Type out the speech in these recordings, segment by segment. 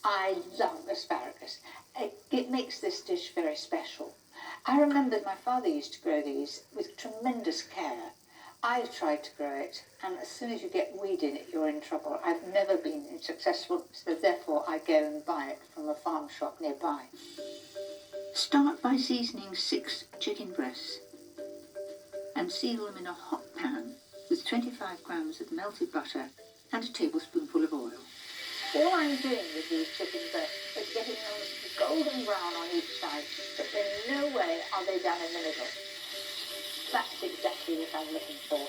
I love asparagus. It makes this dish very special. I remember my father used to grow these with tremendous care. I've tried to grow it, and as soon as you get weed in it, you're in trouble. I've never been successful, so therefore I go and buy it from a farm shop nearby. Start by seasoning 6 chicken breasts and seal them in a hot pan with 25 grams of melted butter and a tablespoonful of oil. All I'm doing with these chicken breasts is getting them golden brown on each side, but in no way are they done in the middle. That's exactly what I'm looking for.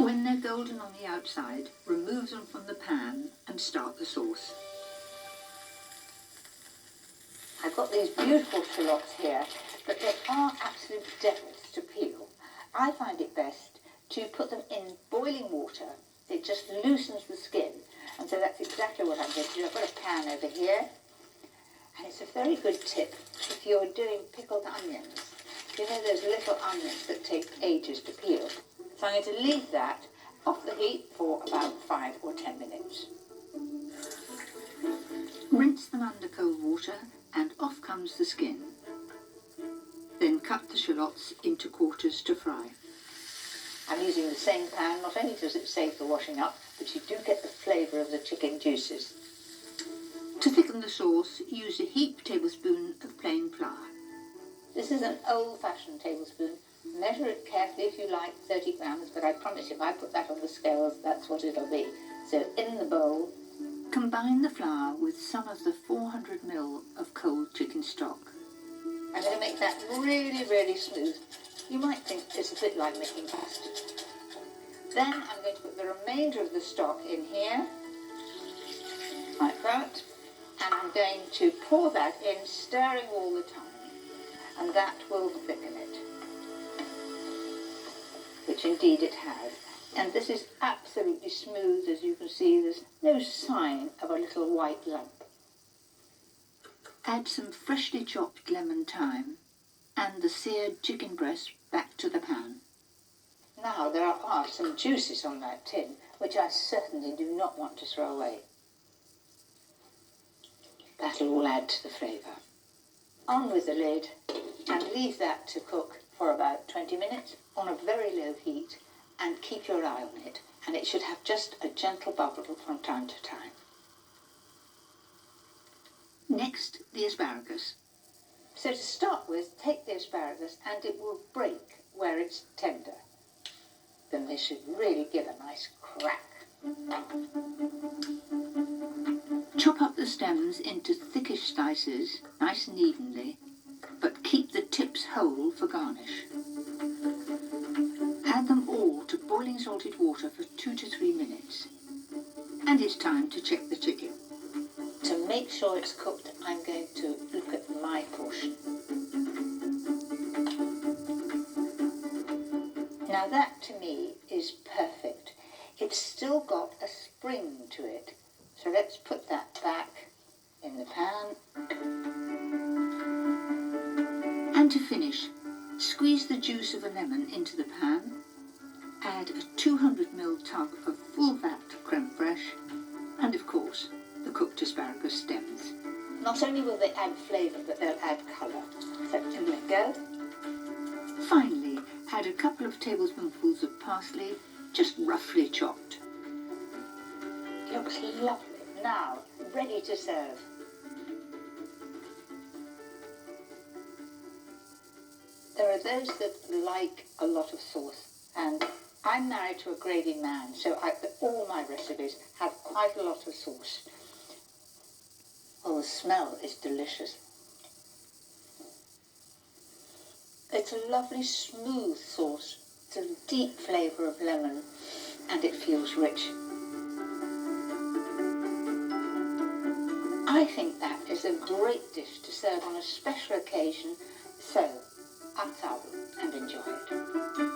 When they're golden on the outside, remove them from the pan and start the sauce. I've got these beautiful shallots here, but they are absolute devils to peel. I find it best to put them in boiling water. It just loosens the skin, and so that's exactly what I'm going to do. I've got a pan over here, and it's a very good tip if you're doing pickled onions. You know those little onions that take ages to peel? So I'm going to leave that off the heat for about 5 or 10 minutes. Rinse them under cold water and off comes the skin. Then cut the shallots into quarters to fry. I'm using the same pan. Not only does it save the washing up, but you do get the flavour of the chicken juices. To thicken the sauce, use a heaped tablespoon of plain flour. This is an old-fashioned tablespoon. Measure it carefully if you like, 30 grams, but I promise if I put that on the scales, that's what it'll be. So in the bowl, combine the flour with some of the 400 ml of cold chicken stock. I'm going to make that really, really smooth. You might think it's a bit like making pasta. Then I'm going to put the remainder of the stock in here, like that, and I'm going to pour that in, stirring all the time, and that will thicken it, which indeed it has. And this is absolutely smooth, as you can see. There's no sign of a little white lump. Add some freshly chopped lemon thyme and the seared chicken breast back to the pan. Now there are some juices on that tin, which I certainly do not want to throw away. That'll all add to the flavour. On with the lid and leave that to cook for about 20 minutes on a very low heat, and keep your eye on it, and it should have just a gentle bubble from time to time. Next, the asparagus. So to start with, take the asparagus and it will break where it's tender. Then they should really give a nice crack. Chop up the stems into thickish slices, nice and evenly, but keep the tips whole for garnish. Add them all to boiling salted water for 2 to 3 minutes. And it's time to check the chicken. To make sure it's cooked, I'm going to look at my portion. Now that to me is perfect. It's still got a spring to it. So let's put that back in the pan. And to finish, squeeze the juice of a lemon into the pan. Add a 200 ml tub of full-fat creme fraiche, and of course, the cooked asparagus stems. Not only will they add flavour, but they'll add colour. So in we go. Finally, add a couple of tablespoonfuls of parsley, just roughly chopped. Looks lovely. Now, ready to serve. There are those that like a lot of sauce, and I'm married to a gravy man, so all my recipes have quite a lot of sauce. Well, the smell is delicious. It's a lovely smooth sauce. It's a deep flavour of lemon, and it feels rich. I think that is a great dish to serve on a special occasion, so à table and enjoy it.